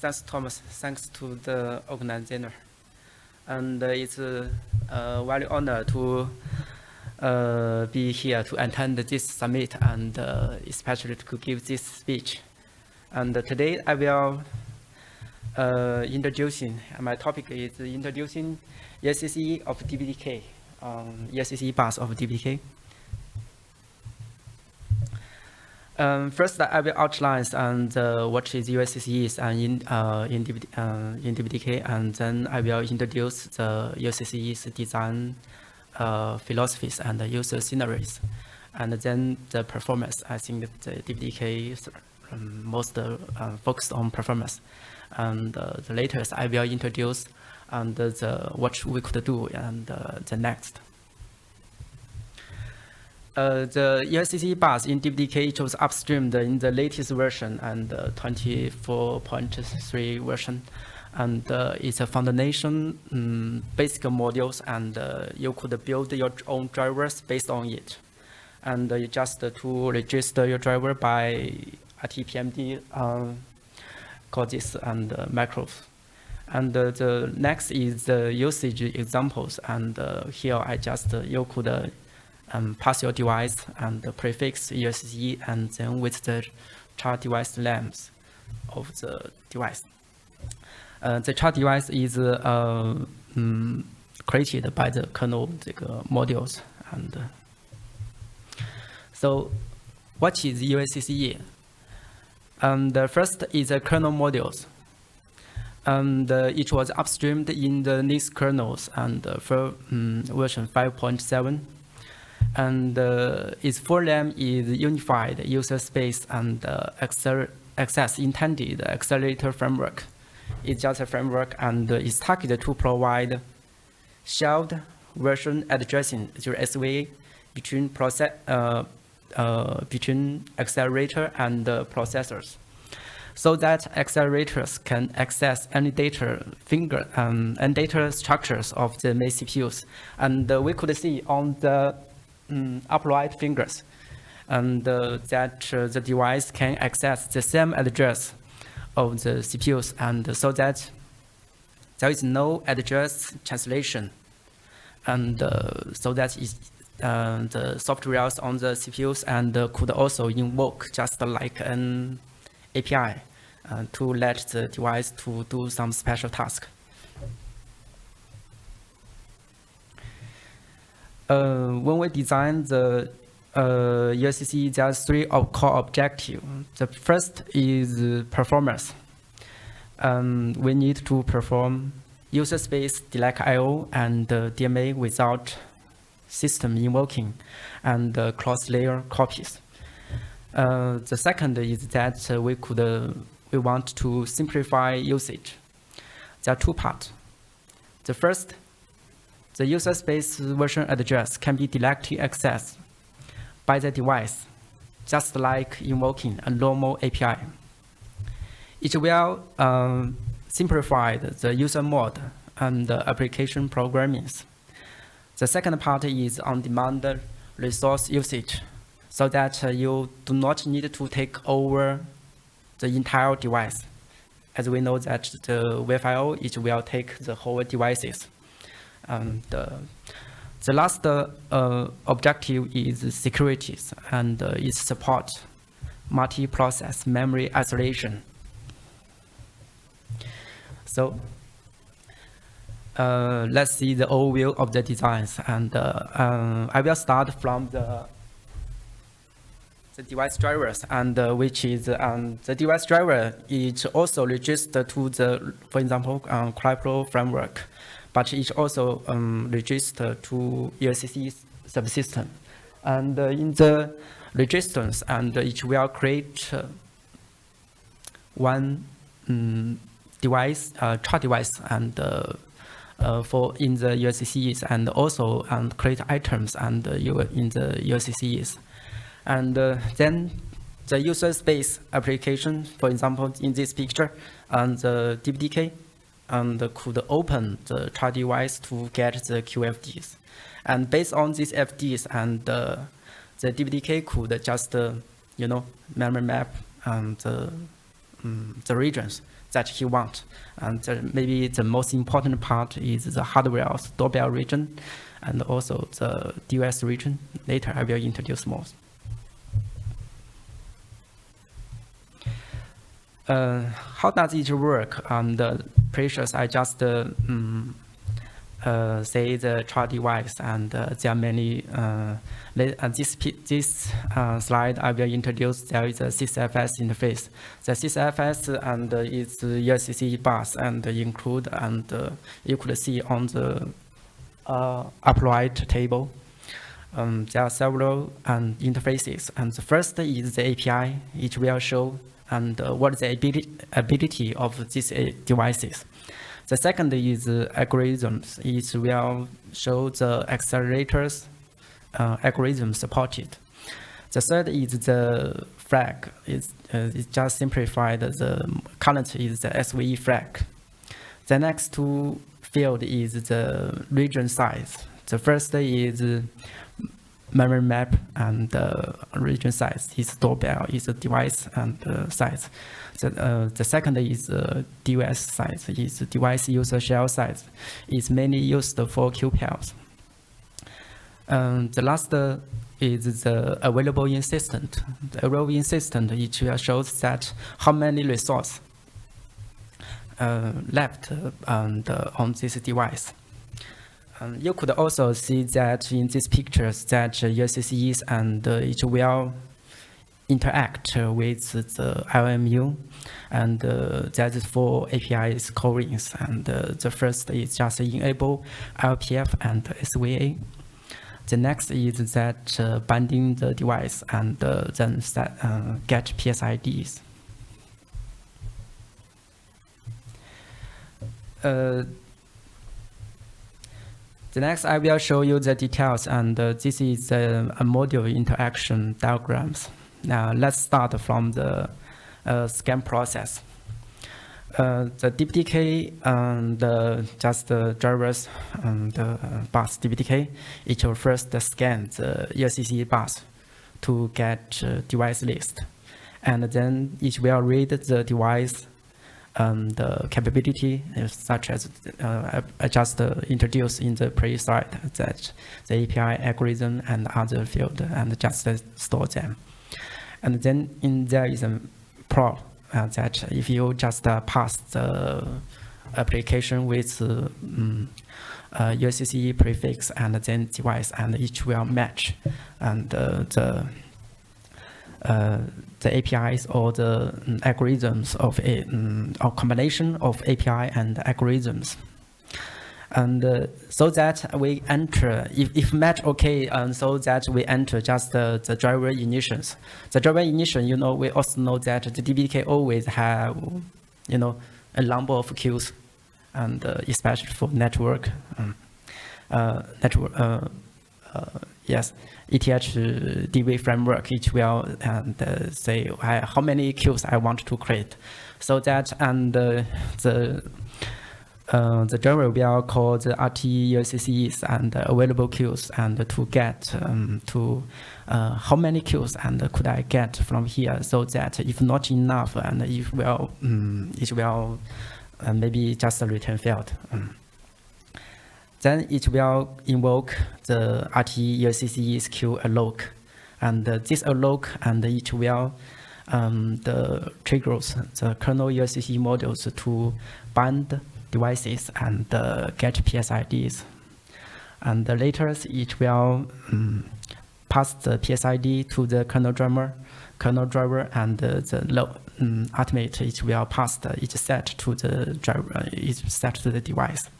Thanks, Thomas. Thanks to the organizer. And it's a very honor to be here to attend this summit and especially to give this speech. And today I will my topic is introducing UACCE of DPDK, UACCE bus of DPDK. First, I will outline what is UACCE in DPDK, and then I will introduce the UACCE's design philosophies and user scenarios, and then the performance. I think that the DPDK is most focused on performance, and the latest I will introduce and what we could do and the next. The UACCE bus in DPDK was upstreamed in the latest version and 24.3 version, and it's a foundation basic modules, and you could build your own drivers based on it, and you just to register your driver by RTPMD codes and macros. And the next is the usage examples, and here I just you could pass your device and prefix UACCE, and then with the char device names of the device. The char device is created by the kernel modules. And so, what is UACCE? The first is the kernel modules. And it was upstreamed in the next kernels and for version 5.7. And its full name is Unified User Space and Access Intended Accelerator Framework. It's just a framework, and it's targeted to provide shared version addressing through SVA between accelerator and processors, so that accelerators can access any data and data structures of the main CPUs. And we could see on the upper right fingers, and that the device can access the same address of the CPUs, and so that there is no address translation, and so that is the softwares on the CPUs and could also invoke just like an API to let the device to do some special task. When we design the UACCE, there are three core objectives. The first is performance. We need to perform user space DLAC I/O and DMA without system invoking and cross-layer copies. The second is that we want to simplify usage. There are two parts. The first, the user space version address can be directly accessed by the device, just like invoking a normal API. It will simplify the user mode and the application programming. The second part is on-demand resource usage, so that you do not need to take over the entire device. As we know that the Wi-Fi, it will take the whole devices. And the last objective is security, and it supports multi-process memory isolation. So let's see the overview of the designs, and I will start from the device drivers, and which is the device driver is also registered to the, for example, Accelerator Framework, but it also registered to UACCE subsystem. And in the registers, and it will create one device, char device, and for in the UACCEs, and also create items and in the UACCEs. And then the user space application, for example, in this picture, and the DPDK, and could open the char device to get the QFDs. And based on these FDs, and the DPDK could just, memory map and the regions that he wants. And maybe the most important part is the hardware doorbell region and also the DOS region. Later, I will introduce more. How does it work? The precious, I just say the trial device, and there are many. This slide I will introduce. There is a CCFS interface. The CCFS and is UACCE bus and include, and you could see on the upper right table. There are several interfaces, and the first is the API. It will show and what is the ability of these devices. The second is algorithms. It will show the accelerators algorithm supported. The third is the flag. It's just simplified. The current is the SVE flag. The next two field is the region size. The first is memory map and region size. Is doorbell, is the device and size. The second is DOS size. Is device user shell size. It's mainly used for QPLs. The last is the available insistent. The available insistent, it will show that how many resources left on this device. You could also see that in these pictures that UACCEs and it will interact with the LMU, and that is for APIs callings. And the first is just enable LPF and SVA. The next is that binding the device and then get PSIDs. The next, I will show you the details, and this is a module interaction diagrams. Now, let's start from the scan process. The DPDK and just the drivers and the bus DPDK, it will first scan the UACCE bus to get device list, and then it will read the device the capability, such as I just introduced in the previous slide, that the API algorithm and other field, and just store them. And then there is a prop that if you just pass the application with UACCE prefix and then device, and it will match, and the APIs or the algorithms of a or combination of API and algorithms, and so that we enter if match okay, and so that we enter just the driver ignitions. The driver ignition, we also know that the DPDK always have a number of queues, and especially for network yes, ETH-DV framework, it will say how many queues I want to create, so that and the driver will call the RT UACCEs and available queues, and to get to how many queues and could I get from here, so that if not enough, and it will maybe just return failed. Then it will invoke the RT UACCEs queue alloc, and this alloc, and it will the triggers the kernel UACCE modules to bind devices and get PSIDs, and later it will pass the PSID to the kernel driver, and the ultimate it will pass each set to the driver, each set to the device.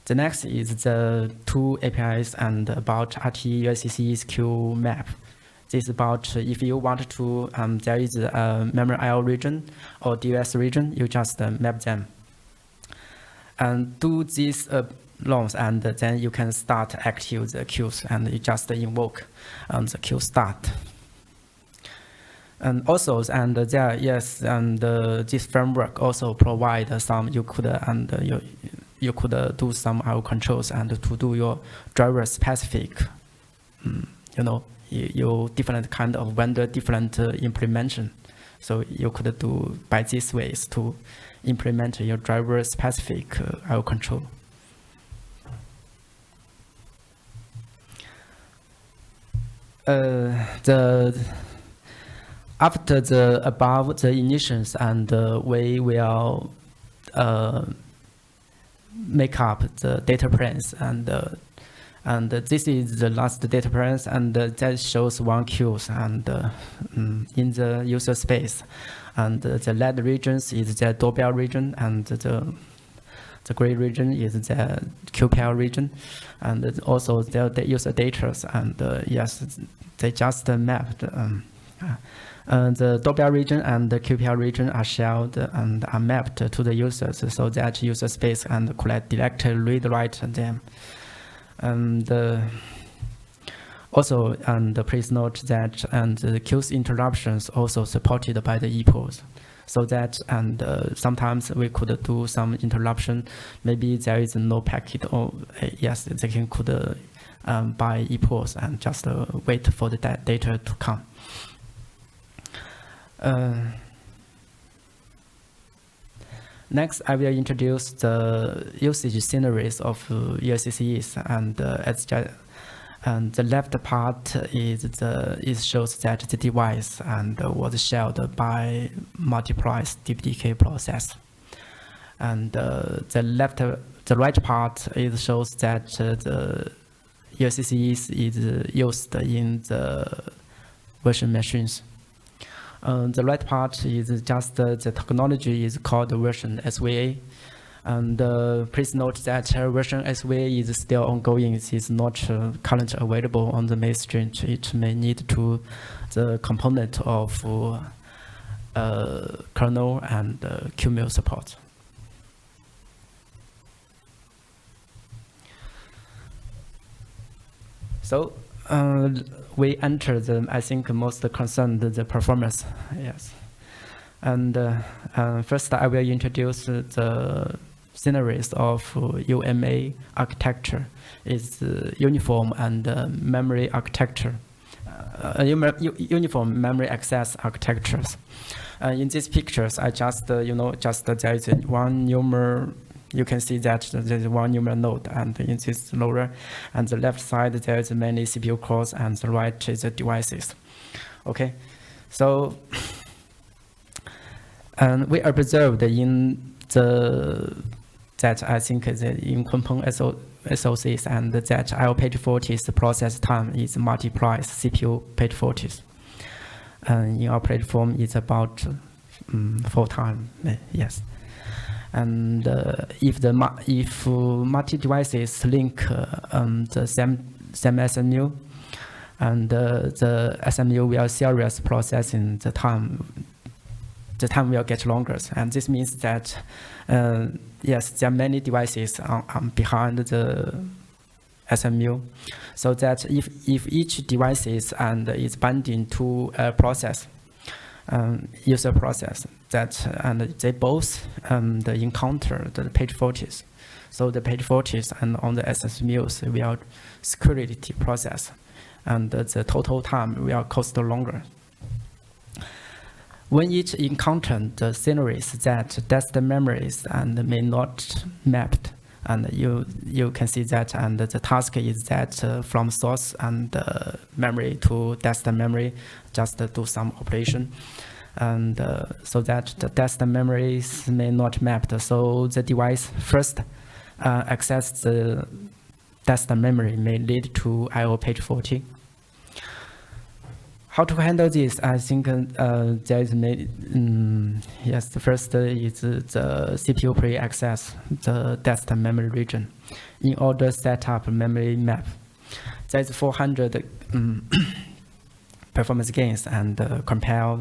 The next is the two APIs and about RT UACCE's queue map. This is about if you want to, there is a memory IO region or DOS region, you just map them. And do these loans, and then you can start active the queues, and you just invoke the queue start. And also, and there, yes, and this framework also provide some, you could do some IO controls, and to do your driver specific, you different kind of vendor, different implementation, So you could do by these ways to implement your driver specific I/O control. After the above the initials, and we will make up the data planes, and this is the last data planes, and that shows one queues and in the user space, and the red regions is the doorbell region, and the gray region is the QPL region, and also the user data, and yes, they just mapped. The doorbell region and the QPL region are shared and are mapped to the users, so that user space and could directly read-write them. And also, please note that the queues interruptions also supported by the epochs, so that sometimes we could do some interruption. Maybe there is no packet, or yes, they could by epochs and just wait for the data to come. Next, I will introduce the usage scenarios of UACCEs, and the left part shows that the device was shared by multiplies DPDK process, and the right part shows that the UACCEs is used in the virtual machines. The right part is just the technology is called version SVA, and please note that version SVA is still ongoing. It is not currently available on the mainstream. It may need to the component of kernel and QML support. So we enter the, I think, most concerned the performance. Yes, and first I will introduce the scenarios of UMA architecture. Is uniform and memory architecture, uniform memory access architectures. In these pictures, I just there is one numeral. You can see that there's one numeral node, and in this lower, and the left side there is many CPU cores, and the right is the devices. Okay, so and we observed in that I think in component SOCs, and that I/O page 40's process time is multiplies CPU page 40's. In our platform, it's about 4 times. Yes. And if multi devices link the same SMU, and the SMU will serious processing, the time will get longer, and this means that yes, there are many devices behind the SMU, so that if each device is binding to a process, user process, that and they both encounter the page 40s. So the page 40s and on the SMUs will security process, and the total time will cost longer. When each encounter the scenarios that destined memories and may not mapped, and you can see that, and the task is that from source and memory to destined memory, just do some operation, and so that the destined memories may not mapped. So the device first access the destined memory may lead to I/O page 40. How to handle this? I think there is yes. The first is the CPU pre-access the destined memory region in order to set up memory map. There is 400 performance gains, and compare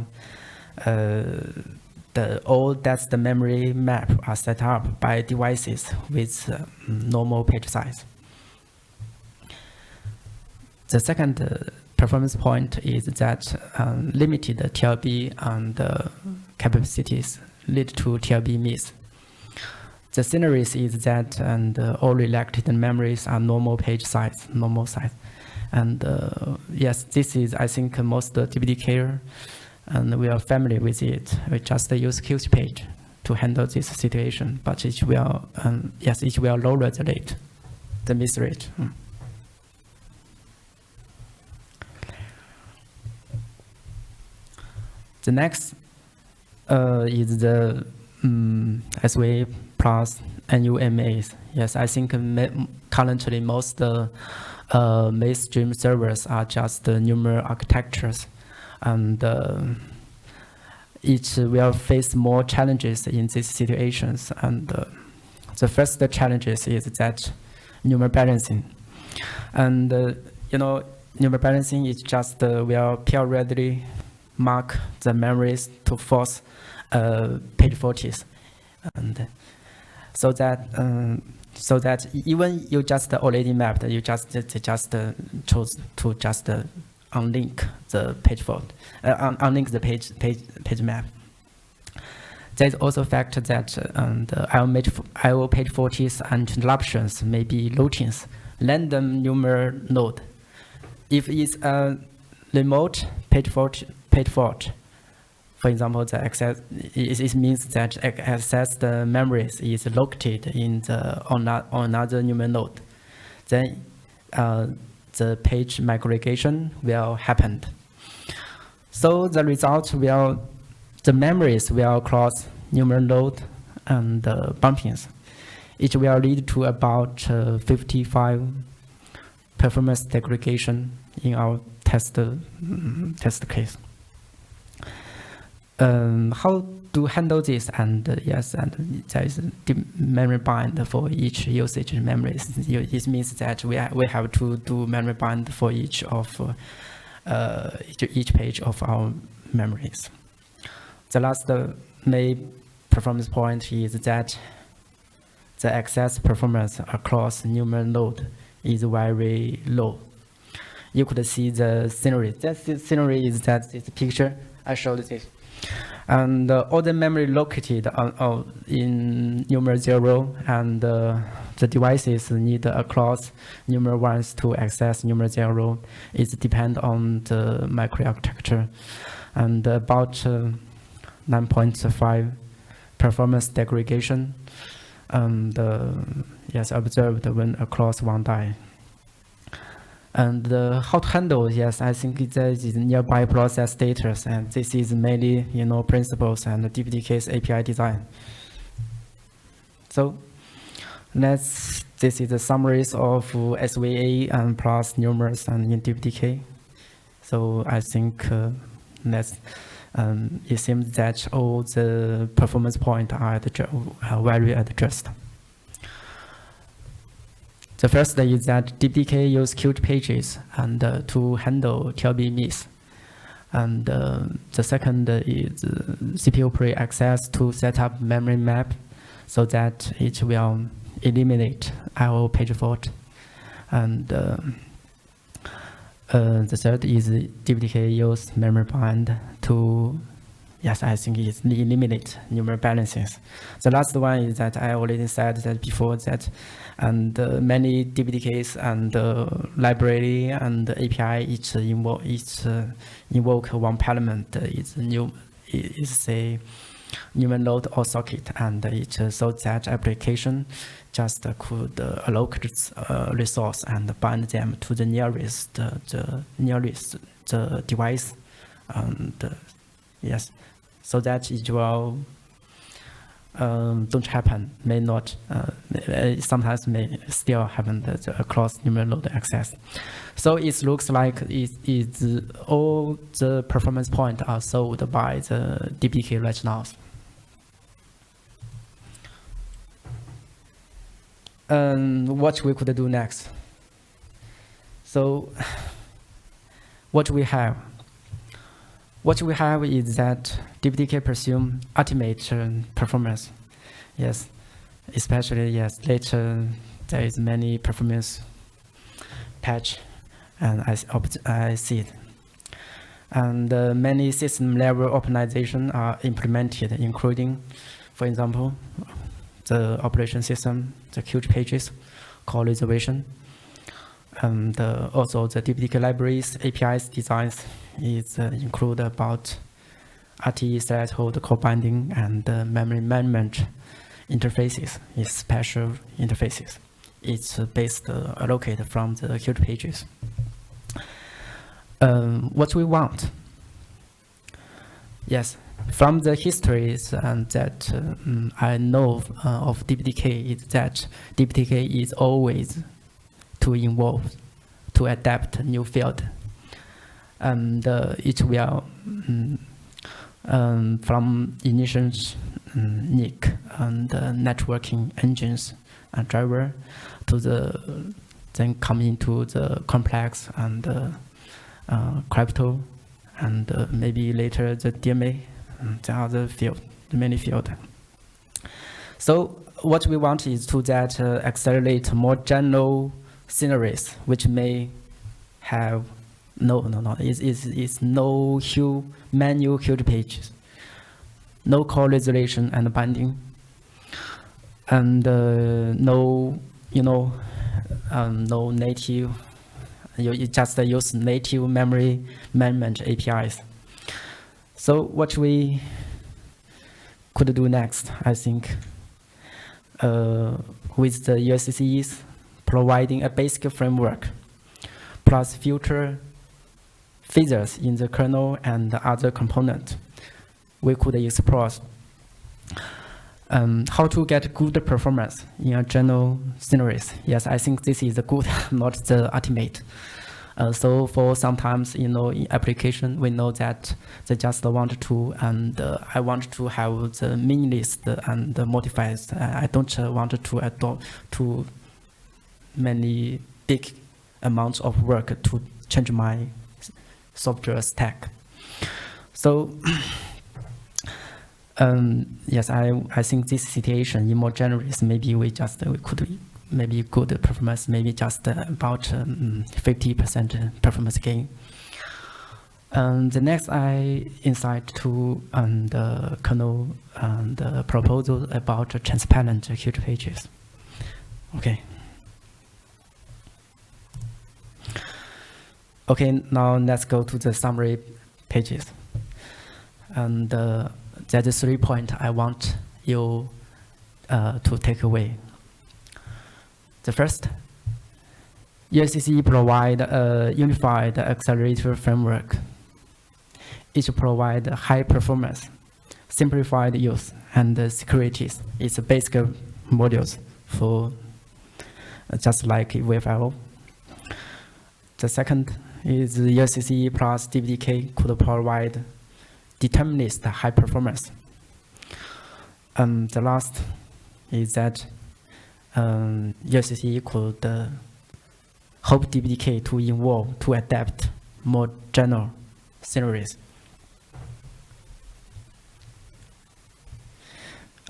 the all destined memory map are set up by devices with normal page size. The second performance point is that limited TLB and capacities lead to TLB miss. The scenarios is that all elected memories are normal page size, normal size. And yes, this is, I think, most DPDK and we are familiar with it. We just use huge page to handle this situation, but it will, it will lower the rate, the miss rate. The next is the SVA plus NUMAs. Yes, I think currently most mainstream servers are just numeral architectures, and each will face more challenges in these situations. And the first challenges is that numeral balancing, and numeral balancing is just will periodically mark the memories to force page faulties, and so that even you just already mapped, you just chose to just unlink the page fault, unlink the page map. There's also a fact that IO page faulties and interruptions may be routines, random numeral node. If it's a remote page fault, for example, the access, it means that accessed memories is located in on another numeral node. Then the page migration will happen. So the result will, the memories will cross numeral node and bumpings. It will lead to about 55 performance degradation in our test case. How to handle this? And and there is memory bind for each usage memories. It means that we have to do memory bind for each page of our memories. The last main performance point is that the access performance across numeral node is very low. You could see the scenery. That scenery is that this picture I showed this. And all the memory located in numeral 0, and the devices need across numeral 1s to access numeral 0. It depends on the microarchitecture, and about 9.5 performance degradation, and observed when across one die. And how to handle? Yes, I think there is nearby process status, and this is mainly principles and DPDK's API design. So this is the summaries of SVA and plus numerals and in DPDK. So I think it seems that all the performance points are very addressed. The first is that DPDK use queued pages and to handle TLB miss. And the second is CPU pre-access to set up memory map so that it will eliminate IO page fault. And the third is DPDK use memory bind to, I think it's eliminate numeral balances. The last one is that I already said that before that, and many DPDKs and library and API each invoke one parallel. It's a numeral node or socket, and so that application just could allocate resource and bind them to the nearest the device, and so that it will don't happen, may not, sometimes may still happen across numeral node access. So it looks like all the performance points are solved by the DPDK right now. What we could do next? So what we have is that DPDK presume ultimate performance. Yes, especially later there is many performance patch, and I see it. And many system level optimization are implemented, including, for example, the operation system, the queued pages, call reservation, and also the DPDK libraries, APIs designs is include about RT threshold co-binding and memory management interfaces is special interfaces. It's based allocated from the huge pages. What we want? Yes, from the histories that I know of DPDK is that DPDK is always to evolve, to adapt new field, and it will from initial NIC and networking engines and driver to then come into the complex and crypto and maybe later the DMA, the other field, the many field. So what we want is to that accelerate more general scenarios, which may have it's no huge manual huge pages, no core resolution and binding, and no native. You just use native memory management APIs. So what we could do next, I think, with the UACCEs providing a basic framework plus future features in the kernel and other component, we could explore how to get good performance in a general scenarios. Yes, I think this is good, not the ultimate. So for sometimes, in application, we know that they just want to, and I want to have the min list and the modifiers. I don't want to adopt too many big amounts of work to change my software stack. So yes, I think this situation in more general is maybe we could maybe good performance, maybe just about 50% performance gain. The next insight to the kernel and the proposal about transparent huge pages. Okay. Okay, now let's go to the summary pages. And there are 3 points I want you to take away. The first, UACCE provide a unified accelerator framework. It provides high performance, simplified use, and securities. It's basic modules for just like WFIO. The second is UACCE plus DPDK could provide determinist high performance. The last is that UACCE could help DPDK to evolve, to adapt more general scenarios.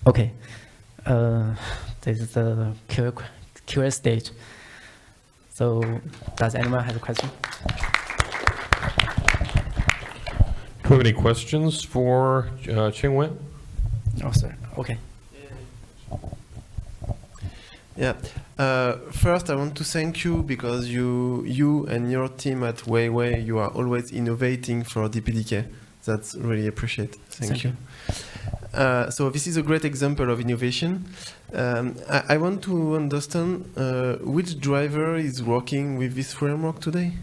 Okay, this is the Q&A stage. So, does anyone have a question? Do you have any questions for Chengwen? No, sir. Okay. Yeah. First, I want to thank you because you and your team at Huawei, you are always innovating for DPDK. That's really appreciated. Thank you. So this is a great example of innovation. I want to understand which driver is working with this framework today?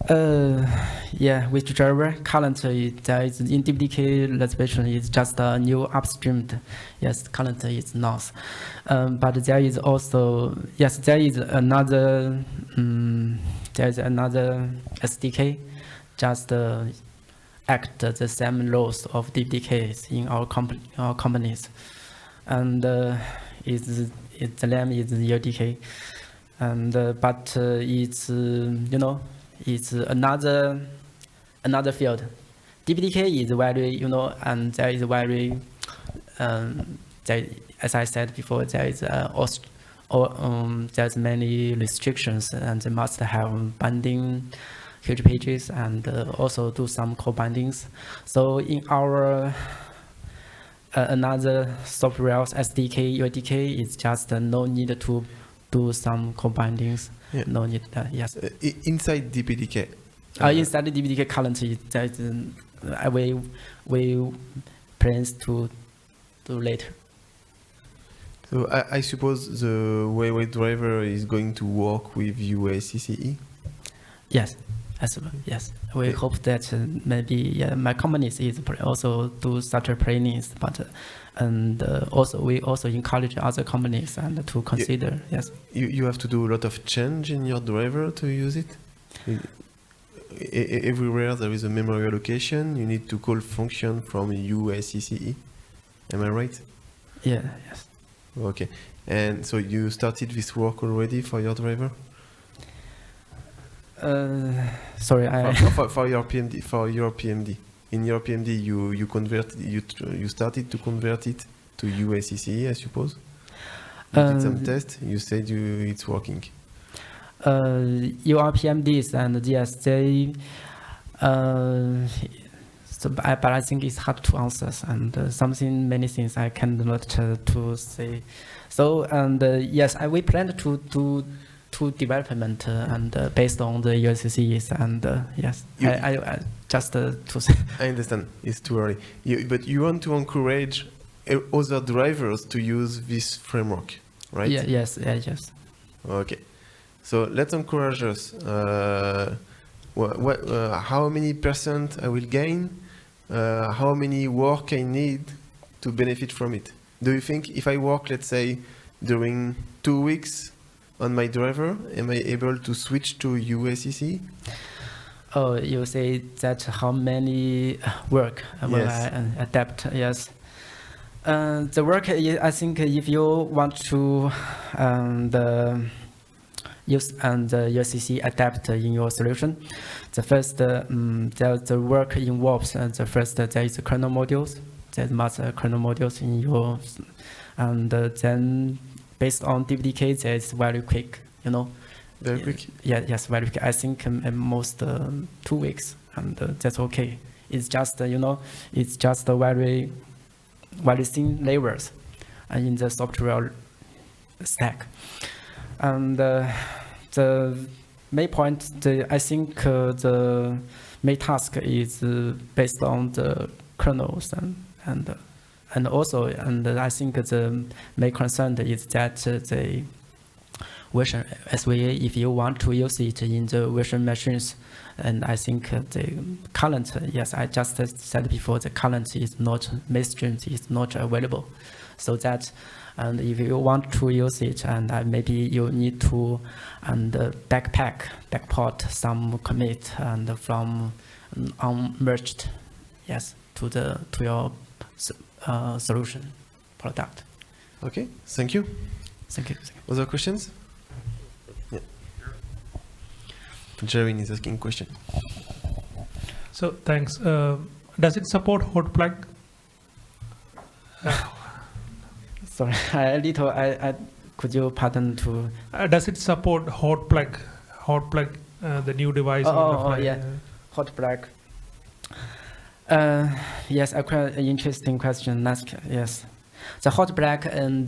Yeah, which driver? Currently, there is in DPDK reservation is just a new upstream. Yes, currently it's not. But there is also, yes, there is another SDK, just act the same roles of DPDKs in our companies, and the name is UDK, and but it's it's another field. DPDK is very and there is very as I said before, there is there's many restrictions, and they must have binding huge pages and also do some co-bindings. So in our another software SDK UADK, it's just no need to do some co-bindings. Yeah. No need. Yes. Inside DPDK. Inside the DPDK currently, we plans to do later. So I suppose the Huawei driver is going to work with UACCE? Yes, absolutely. Yes, we hope that maybe my company is also do such a plannings, but and also we also encourage other companies and to consider. Yes. You have to do a lot of change in your driver to use it. Everywhere there is a memory allocation, you need to call function from UACCE. Am I right? Yeah. Yes. Okay. And so you started this work already for your driver? Sorry, for your PMD. For your PMD. In your PMD, you started to convert it to UACCE, I suppose. You did some tests. You said it's working. Your PMDs and yes, they. But I think it's hard to answer, and many things I cannot to say. So and yes, we plan to do development and based on the UACCEs and yes, I just to say. I understand it's too early. But you want to encourage other drivers to use this framework, right? Yeah. Yes. Yeah, yes. Okay. So let's encourage us. How many % I will gain? How many work I need to benefit from it? Do you think if I work, let's say, during 2 weeks on my driver, am I able to switch to UACCE? Oh, you say that how many work will Yes. I adapt? Yes. The work, I think if you want to use UACCE adapt in your solution, the first the work involves the first there is kernel modules. There's much kernel modules in your, and then based on DPDK, it's very quick. Very quick. Yeah. Yes, very quick. I think most 2 weeks, and that's okay. It's just it's just a very thin layers in the software stack. And the main point, I think the main task is based on the kernels and also I think the main concern is that the version SVA, if you want to use it in the version machines, and I think the current, yes, I just said before, the current is not mainstream, is not available, so that. And if you want to use it, and maybe you need to backport some commit and from unmerged, yes, to your solution product. Okay, thank you. Thank you. Other questions? Yeah. Jeremy is asking a question. So thanks. Does it support hot plug? Sorry, I could you pardon to? Does it support hot plug? The new device. Yeah, hot plug. Yes, a quite interesting question. Yes, the hot plug and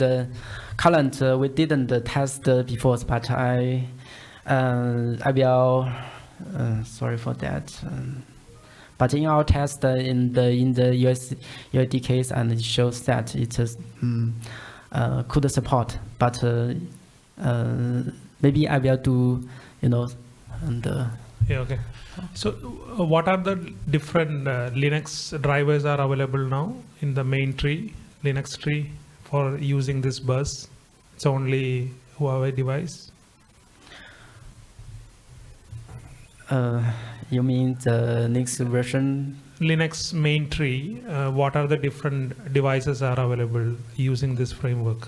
current we didn't test before, but I will. Sorry for that. But in our test in the UADKs, and it shows that it is could support, but maybe I will do, and. Yeah. Okay. So, what are the different Linux drivers are available now in the main tree, Linux tree, for using this bus? It's only Huawei device. You mean the next version? Linux main tree, what are the different devices are available using this framework?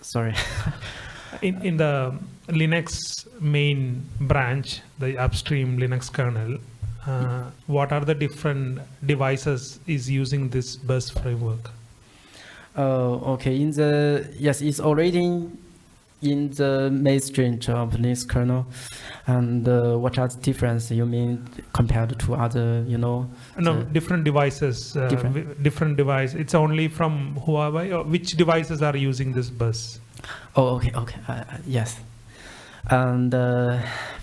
Sorry. In the Linux main branch, the upstream Linux kernel, what are the different devices is using this bus framework? Okay. Yes, it's already in the mainstream of Linux kernel, and what are the difference you mean compared to other, No, different devices. Different device. It's only from Huawei. Or which devices are using this bus? Oh, okay. Yes. And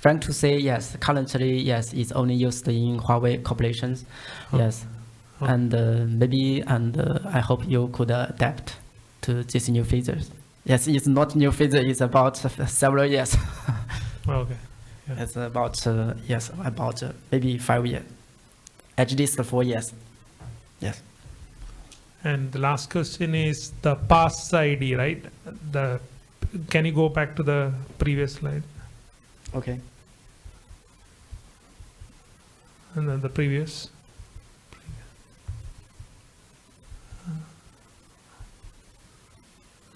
frank to say, yes, currently, yes, it's only used in Huawei corporations. Yes. And maybe, and I hope you could adapt to these new features. Yes, it's not new feature, it's about several years. Okay. Yeah. It's about, yes, about maybe 5 years. At least 4 years. Yes. And the last question is the pass ID, right? Can you go back to the previous slide? Okay. And then the previous.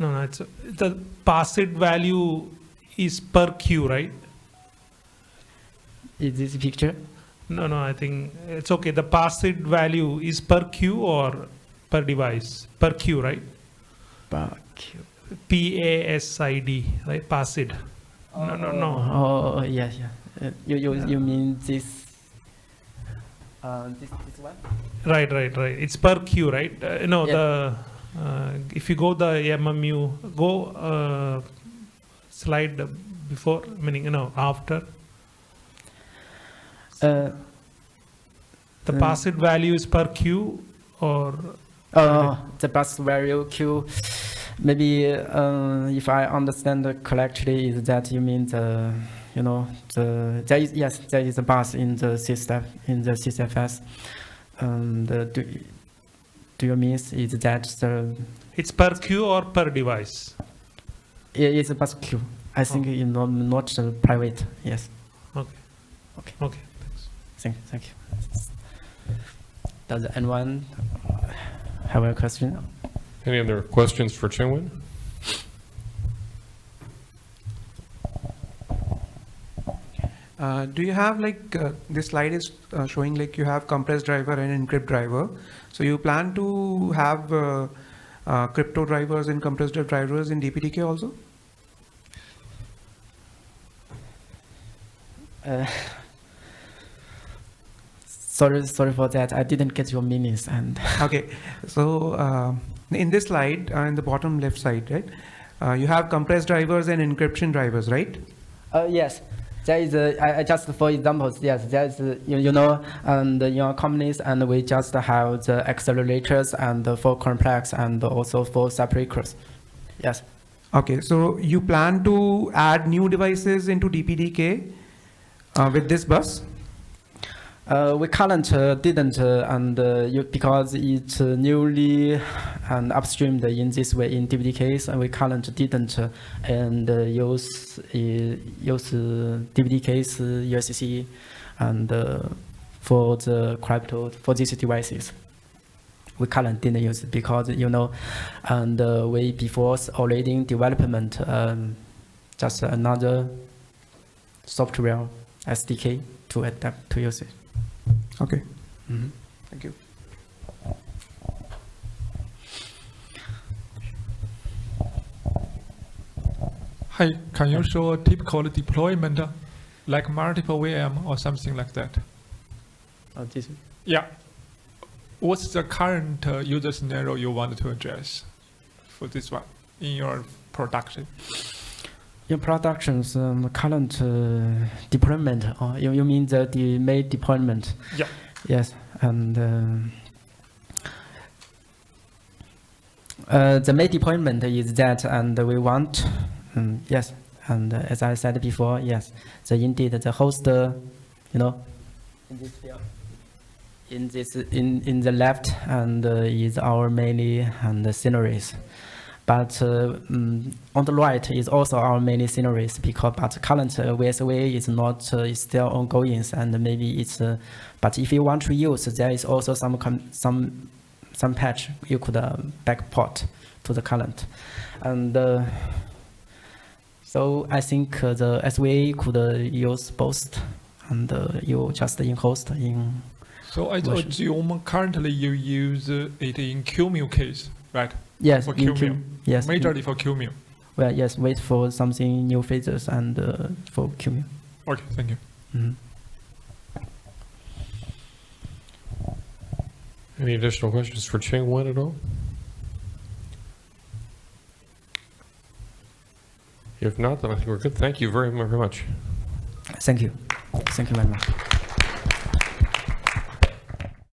No, it's the passed value is per queue, right? Is this picture? No, I think it's okay. The passed value is per queue or per device? Per queue, right? Per queue. PASID, right? Passed. No. Oh, yeah. You mean this? This one? Right. It's per queue, right? No, Yeah. if you go the MMU, go slide before, meaning after. The The passed value is per queue or? The pass value queue. Maybe if I understand correctly, is that you mean there is a bus in the system in the CCFS. Do you mean is that It's per queue or per device? It's a bus queue. I think it's not private. Yes. Okay. Thanks. Thank you. Does anyone have a question? Any other questions for Chengwen? Do you have this slide is showing you have compressed driver and encrypt driver. So you plan to have crypto drivers and compressed drivers in DPDK also? Sorry for that. I didn't get your meanings. And Okay, so in this slide, in the bottom left side, right, you have compressed drivers and encryption drivers, right? yes, there is. I just for examples. Yes, there is. And your companies, and we just have the accelerators and for complex and also for separators. Yes. Okay, so you plan to add new devices into DPDK with this bus? We currently didn't, because it's newly and upstreamed in this way in DPDKs, and we currently didn't use DPDKs UACCE and for the crypto for these devices. We currently didn't use it because and we before already in development just another software SDK to adapt to use it. Okay. Mm-hmm. Thank you. Hi, can you show a typical deployment like multiple VM or something like that? This. Yeah. What's the current user scenario you want to address for this one in your production? Your production's current deployment, or you mean the May deployment? Yeah. Yes, and the May deployment is that, and we want, yes, and as I said before, yes, indeed the host, in this field, in the left, and is our mainly and sceneries. But on the right is also our main sceneries but current VSWA is not is still ongoing, and maybe it's but if you want to use, there is also some patch you could backport to the current, and so I think the SVA could use both, and you just in-host in. So I assume currently you use it in QEMU case, right? Yes, for QEMU. Yes, majorly for QEMU. Well, yes, wait for something new features and for QEMU. Okay, thank you. Mm-hmm. Any additional questions for Chengwen at all? If not, then I think we're good. Thank you very much. Thank you. Thank you very much.